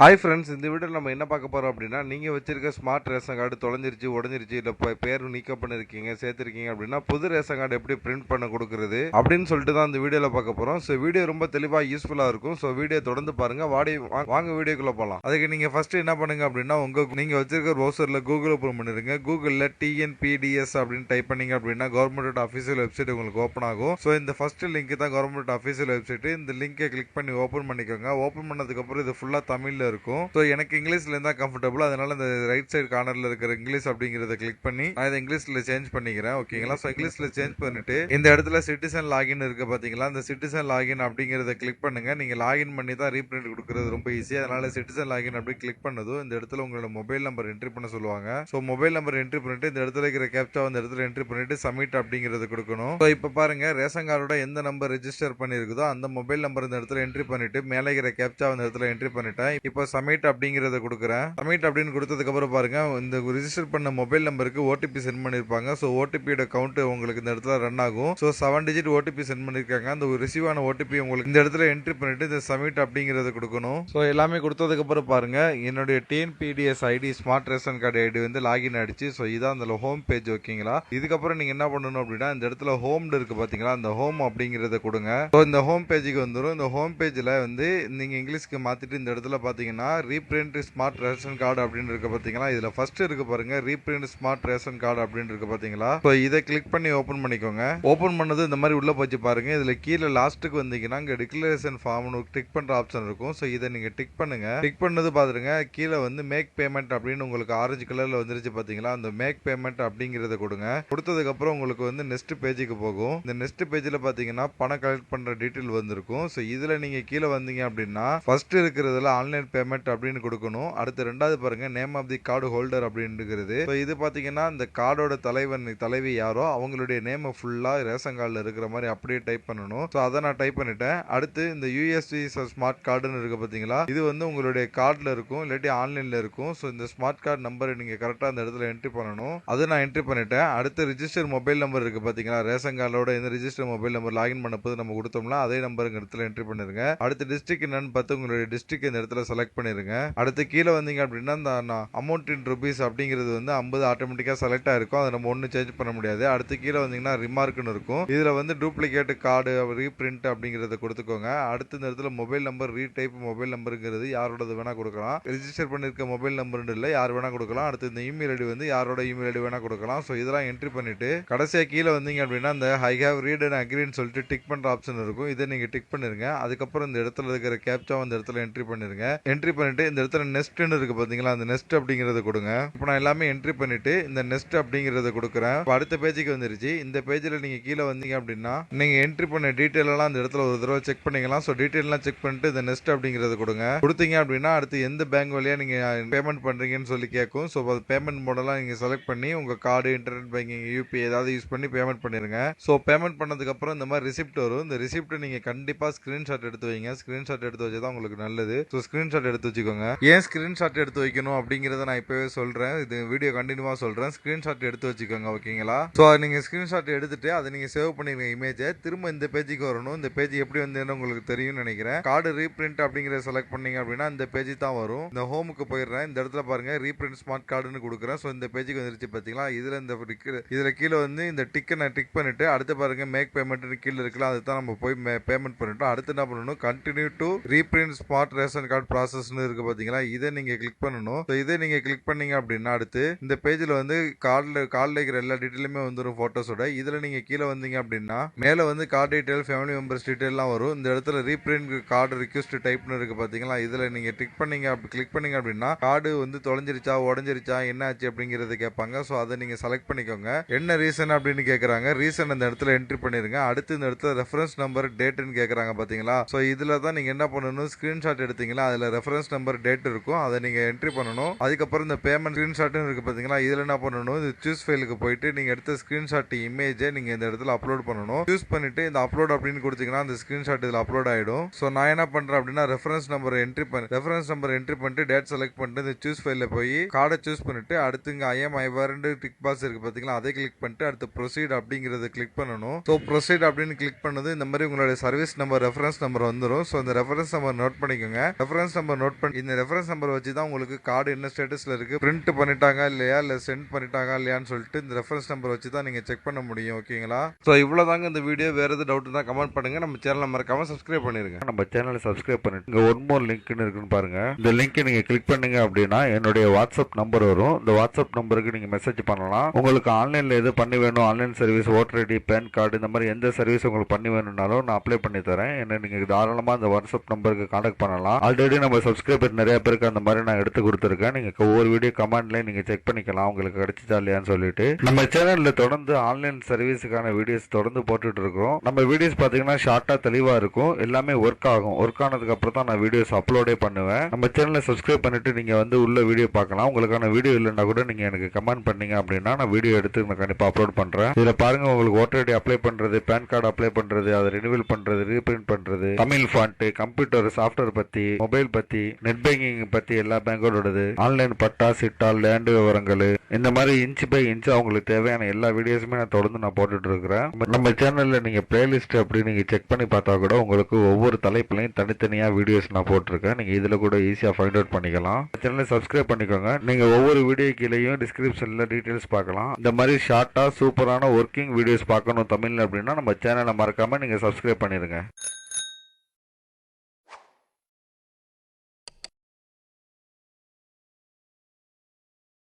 Hi friends, இந்த வீடியோவில் நம்ம என்ன பார்க்க போகிறோம் அப்படின்னா, நீங்கள் வச்சிருக்க ஸ்மார்ட் ரேஷன் கார்டு தொலைஞ்சிருச்சு, உடஞ்சிருச்சு, இல்லை பேர் நீக்கம் பண்ணிருக்கீங்க, சேர்த்துருக்கீங்க அப்படின்னா புது ரேஷன் கார்டு எப்படி பிரிண்ட் பண்ண கொடுக்குறது அப்படின்னு சொல்லிட்டு தான் இந்த வீடியோவில் பார்க்க போகிறோம். ஸோ வீடியோ ரொம்ப தெளிவாக யூஸ்ஃபுல்லாக இருக்கும். ஸோ வீடியோ தொடர்ந்து பாருங்கள். வாங்க வீடியோக்குள்ளே போகலாம். அதுக்கு நீங்கள் ஃபஸ்ட்டு என்ன பண்ணுங்க அப்படின்னா, நீங்கள் வச்சிருக்க ப்ரௌசரில் கூகுள் ஓப்பன் பண்ணிடுங்க. கூகுளில் டிஎன்பிடிஎஸ் அப்படின்னு டைப் பண்ணீங்க அப்படின்னா கவர்மெண்ட் அஃபீஷியல் வெப்சைட் உங்களுக்கு ஓப்பன் ஆகும். ஸோ இந்த ஃபர்ஸ்ட் லிங்க் தான் கவர்மெண்ட் அஃபீஷியல் வெப்சைட். இந்த லிங்கை கிளிக் பண்ணி ஓப்பன் பண்ணிக்கோங்க. ஓப்பன் பண்ணதுக்கப்புறம் இது ஃபுல்லாக தமிழில் இருக்கும். ஸோ எனக்கு இங்கிலீஷ்ல இருந்தா கம்ஃபர்டபுள், அதனால இந்த ரைட் சைடு கார்னர்ல இருக்கிற இங்கிலீஷ் அப்படிங்கறத கிளிக் பண்ணி நான் இதை இங்கிலீஷ்ல சேஞ்ச் பண்ணிக்கிறேன். ஓகேங்களா? ஸோ இங்கிலீஷ்ல சேஞ்ச் பண்ணிட்டு இந்த இடத்துல சிட்டிசன் லாகின் இருக்கு பாத்தீங்களா? அந்த சிட்டிசன் லாகின் அப்படிங்கறத கிளிக் பண்ணுங்க. நீங்க லாகின் பண்ணி தான் ரீபிரிண்ட் கொடுக்கறது ரொம்ப ஈஸி. அதனால சிட்டிசன் லாகின் அப்படி கிளிக் பண்ணதும் இந்த இடத்துல உங்களோட மொபைல் நம்பர் என்ட்ரி பண்ண சொல்லுவாங்க. ஸோ மொபைல் நம்பர் என்ட்ரி பண்ணிட்டு இந்த இடத்துல இருக்கிற கேப்சா அந்த இடத்துல என்ட்ரி பண்ணிட்டு சப்மிட் அப்படிங்கறது கொடுக்கணும். ஸோ இப்போ பாருங்க, ரேஷன் கார்டோட எந்த நம்பர் ரெஜிஸ்டர் பண்ணிருக்குதோ அந்த மொபைல் நம்பர் இந்த இடத்துல என்ட்ரி பண்ணிட்டு மேலே இருக்கிற கேப்சா அந்த இடத்துல என்ட்ரி பண்ணிட்டேன். இப்போ சப்மிட் அப்படிங்கறத கொடுக்குறேன். சப்மிட் அப்படின்னு கொடுத்ததுக்கு அப்புறம் பாருங்க, இந்த ரிஜிஸ்டர் பண்ண மொபைல் நம்பருக்கு ஓடிபி சென்ட் பண்ணிருப்பாங்க. ஸோ ஓடிபியோட கவுண்ட் உங்களுக்கு இந்த இடத்துல ரன் ஆகும். ஸோ 7 டிஜிட் ஓடிபி சென்ட் பண்ணிருக்காங்க. அந்த ரிசீவ் ஆன ஓடிபி உங்களுக்கு இந்த இடத்துல என்ட்ரி பண்ணிட்டு இந்த சப்மிட் அப்படிங்கறத கொடுக்கணும். ஸோ எல்லாமே கொடுத்ததுக்கு அப்புறம் பாருங்க, என்னுடைய TNPDS ID smart ration card ID வந்து லாகின் ஆயிடுச்சு. ஸோ இதான் அந்த ஹோம் பேஜ். ஓகேங்களா? இதுக்கப்புறம் நீங்க என்ன பண்ணணும் அப்படின்னா, இந்த இடத்துல ஹோம் இருக்கு பாத்தீங்களா? அந்த ஹோம் அப்படிங்கறத கொடுங்க. ஸோ இந்த ஹோம் பேஜுக்கு வந்துடும். இந்த ஹோம் பேஜ்ல வந்து நீங்க இங்கிலீஷ்க்கு மாத்திட்டு இந்த இடத்துல பாத்தீங்கன்னா ரீபிரிண்ட் ஸ்மார்ட் ரேஷன் கார்டு அப்படின்னு இருக்கு பாத்தீங்களா? இதுல ஃபர்ஸ்ட் இருக்கு பாருங்க, ரீபிரிண்ட் ஸ்மார்ட் ரேஷன் கார்டு அப்படின்னு இருக்கு பாத்தீங்களா? சோ இதை கிளிக் பண்ணி ஓபன் பண்ணிக்கோங்க. ஓபன் பண்ணது இந்த மாதிரி உள்ள போச்சு பாருங்க. இதுல கீழே லாஸ்ட்டுக்கு வந்தீங்கன்னா இங்க டிக்ளரேஷன் ஃபார்ம்னு டிக் பண்ற ஆப்ஷன் இருக்கும். சோ இதை நீங்க டிக் பண்ணுங்க. டிக் பண்ணது பாத்துருங்க, கீழே வந்து மேக் பேமெண்ட் அப்படின்னு உங்களுக்கு ஆரஞ்சு கலர்ல வந்துருச்சு பாத்தீங்களா? அந்த மேக் பேமெண்ட் அப்படிங்கறத கொடுங்க. கொடுத்ததுக்கு அப்புறம் உங்களுக்கு வந்து நெக்ஸ்ட் பேஜுக்கு போகும். இந்த நெக்ஸ்ட் பேஜ்ல பாத்தீங்கன்னா பணம் கலெக்ட் பண்ற டீடைல் வந்திருக்கும். சோ இதுல நீங்க கீழே வந்தீங்க அப்படின்னா ஃபர்ஸ்ட் இருக்கிறதுல ஆன்லைன் பேமெண்ட் அப்படின்னு கொடுக்கணும். அடுத்து ரெண்டாவது பாருங்க, name of the card holder அப்படின்னு இருக்குது. இது பாத்தீங்கன்னா இந்த கார்டோட தலைவி யாரோ அவங்களுடைய நேம் ஃபுல்லா ரேஷன் கார்டுல இருக்கிற மாதிரி அப்படியே டைப் பண்ணணும். சோ அதை நான் டைப் பண்ணிட்டேன். அடுத்து இந்த யூஎஸ்டி ஸ்மார்ட் கார்டுன்னு இருக்கு பாத்தீங்களா? இது வந்து உங்களுடைய கார்டுல இருக்கும், இல்லாட்டி ஆன்லைன்ல இருக்கும். சோ இந்த ஸ்மார்ட் கார்டு நம்பர் நீங்க கரெக்டா அந்த இடத்துல என்ட்ரி பண்ணணும். அதை நான் என்ட்ரி பண்ணிட்டேன். அடுத்து ரிஜிஸ்டர் மொபைல் நம்பர் இருக்கு பாத்தீங்களா? ரேஷன் கார்டோட இந்த ரிஜிஸ்டர் மொபைல் நம்பர் லாகின் பண்ணப்போது நம்ம கொடுத்தோம்னா அதே நம்பர் இந்த இடத்துல என்ட்ரி பண்ணிருங்க. அடுத்து டிஸ்ட்ரிக்ட் என்னன்னு பார்த்து உங்களுடைய டிஸ்ட்ரிக்ட் இந்த இடத்துல செலக்ட் பண்ணிருங்க. அடுத்து கீழே வந்தீங்க அப்படின்னா இந்த அமௌண்ட் இன் ருபீஸ் அப்படிங்கிறது வந்து 50 ஆட்டோமேட்டிக்கா செலக்ட் ஆயிருக்கும். அதை நம்ம ஒன்றும் சேஞ்ச் பண்ண முடியாது. அடுத்து கீழே வந்தீங்கன்னா ரிமார்க்னு இருக்கும். இதுல வந்து டூப்ளிகேட் கார்டு ரீபிரிண்ட் அப்படிங்கறத கொடுத்துக்கோங்க. அடுத்த இந்த இடத்துல மொபைல் நம்பர் ரீடைப் மொபைல் நம்பருங்கிறது யாரோடது வேணா கொடுக்கலாம். ரெஜிஸ்டர் பண்ணிருக்க மொபைல் நம்பர் இல்ல, யார் வேணா கொடுக்கலாம். அடுத்து இந்த இமெயில் ஐடி வந்து யாரோட இமெயில் ஐடி வேணா கொடுக்கலாம். ஸோ இதெல்லாம் என்ட்ரி பண்ணிட்டு கடைசியா கீழே வந்தீங்க அப்படின்னா இந்த ஐ ஹேவ் ரீட் அண்ட் அக்ரின்னு சொல்லிட்டு டிக் பண்ற ஆப்ஷன் இருக்கும். இதை நீங்க டிக் பண்ணிருங்க. அதுக்கப்புறம் இந்த இடத்துல இருக்கிற கேப்சா அந்த இடத்துல என்ட்ரி பண்ணிருங்க. என்ட்ரி பண்ணிட்டு இந்த இடத்துல நெக்ஸ்ட்னு இருக்கு பாத்தீங்களா? அந்த நெக்ஸ்ட் அப்படிங்கறத கொடுங்க. இப்போ நான் எல்லாமே என்ட்ரி பண்ணிட்டு இந்த நெக்ஸ்ட் அப்படிங்கறத கொடுக்குறேன். அடுத்த பேஜுக்கு வந்துருச்சு. இந்த பேஜ்ல நீங்க கீழே வந்தீங்க அப்படின்னா நீங்க என்ட்ரி பண்ண டீடைல் எல்லாம் அந்த இடத்துல ஒரு தடவை செக் பண்ணிக்கலாம். சோ டீடைல் எல்லாம் செக் பண்ணிட்டு இந்த நெக்ஸ்ட் அப்படிங்கறத கொடுங்க. கொடுத்தீங்க அப்படின்னா அடுத்து எந்த பேங்க் வழியா நீங்க பேமெண்ட் பண்றீங்கன்னு சொல்லி கேட்கும். சோ பேமெண்ட் மோடெல்லாம் நீங்க செலக்ட் பண்ணி உங்க கார்டு, இன்டர்நெட் பேங்கிங், யூபிஐ ஏதாவது யூஸ் பண்ணி பேமெண்ட் பண்ணிருங்க. சோ பேமெண்ட் பண்ணதுக்கு அப்புறம் இந்த மாதிரி ரிசிப்ட் வரும். இந்த ரிசிப்ட் நீங்க கண்டிப்பா ஸ்கிரீன்ஷாட் எடுத்து வைங்க. ஸ்கிரீன்ஷாட் எடுத்து வச்சா உங்களுக்கு நல்லது. சோ ஸ்கிரீன்ஷாட் எடுத்து வச்சுக்கோங்க. ஏன் ஸ்கிரீன்ஷாட் எடுத்து வைக்கணும் அப்படிங்கறத நான் இப்பவே சொல்றேன். இது வீடியோ கண்டினியூவா சொல்றேன். ஸ்கிரீன்ஷாட் எடுத்து வச்சுக்கோங்க. ஓகேங்களா? சோ நீங்க ஸ்கிரீன்ஷாட் எடுத்துட்டு அதை நீங்க சேவ் பண்ணிருங்க இமேஜை. திரும்ப இந்த பேஜுக்கு வரணும். இந்த பேஜ் எப்படி வந்ததுன்னு உங்களுக்கு தெரியும் நினைக்கிறேன். கார்டு ரீபிரிண்ட் அப்படிங்கறத செலக்ட் பண்ணீங்க அப்படின்னா இந்த பேஜ் தான் வரும். இந்த ஹோமுக்கு போயிடுறேன். இந்த இடத்துல பாருங்க ரீபிரிண்ட் ஸ்மார்ட் கார்டுன்னு கொடுக்குறேன். சோ இந்த பேஜுக்கு வந்துருச்சு பாத்தீங்களா? இதுல கீழே வந்து இந்த டிக்கை நான் டிக் பண்ணிட்டு அடுத்து பாருங்க மேக் பேமெண்ட் கீழே இருக்கலாம். அதுதான் நம்ம போய் பேமெண்ட் பண்ணிட்டோம். அடுத்து என்ன பண்ணணும், continue to reprint smart ration card ப்ராசஸ்னு இருக்கு பாத்தீங்களா? இதை நீங்க கிளிக் பண்ணணும். இதை நீங்க கிளிக் பண்ணீங்க அப்படின்னா அடுத்து இந்த பேஜ்ல வந்து கார்டுல இருக்கிற எல்லா டீடைலுமே வந்துடும் போட்டோஸோட. இதுல நீங்க கீழே வந்தீங்க அப்படின்னா மேல வந்து கார்டு டீடைல், ஃபேமிலி மெம்பர்ஸ் டீடைல்லாம் வரும். இந்த இடத்துல ரீபிரிண்ட் கார்டு ரிக்வெஸ்ட் டைப்னு இருக்கு பாத்தீங்களா? இதுல நீங்க கிளிக் பண்ணீங்க அப்படின்னா கார்டு வந்து தொலைஞ்சிருச்சா, உடஞ்சிருச்சா, என்ன ஆச்சு அப்படிங்கறது கேட்பாங்க. சோ அதை நீங்க செலக்ட் பண்ணிக்கோங்க. என்ன ரீசன் அப்படின்னு கேக்குறாங்க. ரீசன் இந்த இடத்துல என்ட்ரி பண்ணிருங்க. அடுத்து இந்த இடத்துல ரெஃபரன்ஸ் நம்பர் டேட்னு கேக்குறாங்க பாத்தீங்களா? சோ இதுல தான் நீங்க என்ன பண்ணணும், ஸ்கிரீன்ஷாட் எடுத்தீங்களா அதுல ரெஃபரன்ஸ் நம்பர் டேட் இருக்கும். அதை நீங்க என்ட்ரி பண்ணணும். அதுக்கப்புறம் இந்த பேமெண்ட் ஸ்கிரீன்ஷாட் இருக்கு பாத்தீங்களா? இதுல என்ன பண்ணணும், இது சூஸ் ஃபைலுக்கு போயிட்டு நீங்க எடுத்த ஸ்கிரீன்ஷாட் இமேஜை நீங்க இந்த இடத்துல அப்லோட் பண்ணணும். சூஸ் பண்ணிட்டு இந்த அப்லோட் அப்படின்னு கொடுத்தீங்கன்னா அந்த ஸ்கிரீன்ஷாட் இதுல அப்லோட் ஆயிடும். சோ நான் என்ன பண்றேன் அப்படின்னா ரெஃபரன்ஸ் நம்பர் என்ட்ரி பண்ணிட்டு டேட் செலக்ட் பண்ணிட்டு இந்த சூஸ் ஃபைல்ல போய் கார்டை சூஸ் பண்ணிட்டு அடுத்து இங்க ஐஎம் ஐவர்னு டிக் பாக்ஸ் இருக்கு பாத்தீங்களா? அதை கிளிக் பண்ணிட்டு அடுத்து ப்ரொசீட் அப்படிங்கறத கிளிக் பண்ணணும். சோ ப்ரொசீட் அப்படின்னு கிளிக் பண்ணது இந்த மாதிரி உங்களுடைய சர்வீஸ் நம்பர் ரெஃபரன்ஸ் நம்பர் வந்துடும். சோ அந்த ரெஃபரன்ஸ் நம்பர் நோட் பண்ணிக்கோங்க. ரெஃபரன்ஸ் நம்பர் நோட் பண்ணி இந்த ரெஃபரன்ஸ் நம்பர் வச்சு தான் உங்களுக்கு கார்டு என்ன ஸ்டேட்டஸ்ல இருக்கு, பிரிண்ட் பண்ணிட்டாங்க இல்லையா, இல்ல சென்ட் பண்ணிட்டாங்க இல்லையான்னு சொல்லிட்டு இந்த ரெஃபரன்ஸ் நம்பர் வச்சு தான் நீங்க செக் பண்ண முடியும். ஓகேங்களா? ஸோ இவ்வளவுதாங்க இந்த வீடியோ. வேற எது டவுட் தான் கமெண்ட் பண்ணுங்க. நம்ம சேனலை மறக்காம சப்ஸ்கிரைப் பண்ணிருங்க. நம்ம சேனலை சப்ஸ்கிரைப் பண்ணிட்டு இங்க ஒன் மோர் லிங்க் இருக்குன்னு பாருங்க. இந்த லிங்க் நீங்க கிளிக் பண்ணீங்க அப்படின்னா என்னுடைய வாட்ஸ்அப் நம்பர் வரும். இந்த வாட்ஸ்அப் நம்பருக்கு நீங்க மெசேஜ் பண்ணலாம். உங்களுக்கு ஆன்லைன்ல எது பண்ணி வேணும், online service, voter ID, PAN card, இந்த மாதிரி எந்த சர்வீஸ் உங்களுக்கு பண்ணி வேணும்னாலும் நான் அப்ளை பண்ணி தரேன். என்ன நீங்க தாராளமா அந்த வாட்ஸ்அப் நம்பருக்கு கான்டாக்ட் பண்ணலாம். ஆல்ரெடி நம்ம சப்ஸ்கிரைபர் நிறைய பேருக்கு அந்த மாதிரி நான் எடுத்து கொடுத்துருக்கேன். நீங்க ஒவ்வொரு வீடியோ கமெண்ட்ல நீங்க செக் பண்ணிக்கலாம் உங்களுக்கு கிடைச்சிச்சா இல்லையான்னு சொல்லிட்டு. நம்ம சேனல்ல தொடர்ந்து ஆன்லைன் சர்வீஸுக்கான வீடியோஸ் தொடர்ந்து போட்டுட்டு இருக்கோம். நம்ம வீடியோஸ் பாத்தீங்கன்னா ஷார்ட்டா தெளிவா இருக்கும். எல்லாமே ஒர்க் ஆகும். ஒர்க் ஆனதுக்கு அப்புறம் தான் நான் வீடியோஸ் அப்லோடே பண்ணுவேன். நம்ம சேனலை சப்ஸ்கிரைப் பண்ணிட்டு நீங்க வந்து உள்ள வீடியோ பார்க்கலாம். உங்களுக்கான வீடியோ இல்லைன்னா கூட நீங்க எனக்கு கமெண்ட் பண்ணீங்க அப்படின்னா நான் வீடியோ எடுத்து நான் கண்டிப்பா அப்லோட் பண்றேன். இதுல பாருங்க உங்களுக்கு ஓட்டர் ஐடி அப்ளை பண்றது, பேன் கார்டு அப்ளை பண்றது, அதை ரினிவல் பண்றது, ரீபிரிண்ட் பண்றது, தமிழ் ஃபாண்ட், கம்ப்யூட்டர் சாஃப்ட்வேர் பத்தி, மொபைல் பத்தி, நெட் பேங்கிங் பத்தி எல்லா பேங்கோடது, ஆன்லைன் பட்டா, சிட்டா, லேண்ட் விவரங்கள், இந்த மாதிரி இன்ச் பை இன்ச் அவங்களுக்கு தேவையான எல்லா வீடியோஸுமே நான் தொடர்ந்து நான் போட்டுட்டு இருக்கிறேன். நம்ம சேனல்ல நீங்க பிளேலிஸ்ட் அப்படி நீங்க செக் பண்ணி பார்த்தா கூட உங்களுக்கு ஒவ்வொரு தலைப்புலையும் தனித்தனியா வீடியோஸ் நான் போட்டிருக்கேன். நீங்க இதுல கூட ஈஸியா ஃபைண்ட் அவுட் பண்ணிக்கலாம். சேனலை சப்ஸ்கிரைப் பண்ணிக்கோங்க. நீங்க ஒவ்வொரு வீடியோ கீழேயும் டிஸ்கிரிப்ஷன்ல டீடைல்ஸ் பார்க்கலாம். இந்த மாதிரி ஷார்ட்டா சூப்பரான ஒர்க்கிங் வீடியோஸ் பார்க்கணும் தமிழ்ல அப்படின்னா நம்ம சேனலை மறக்காம நீங்க சப்ஸ்கிரைப் பண்ணிருங்க.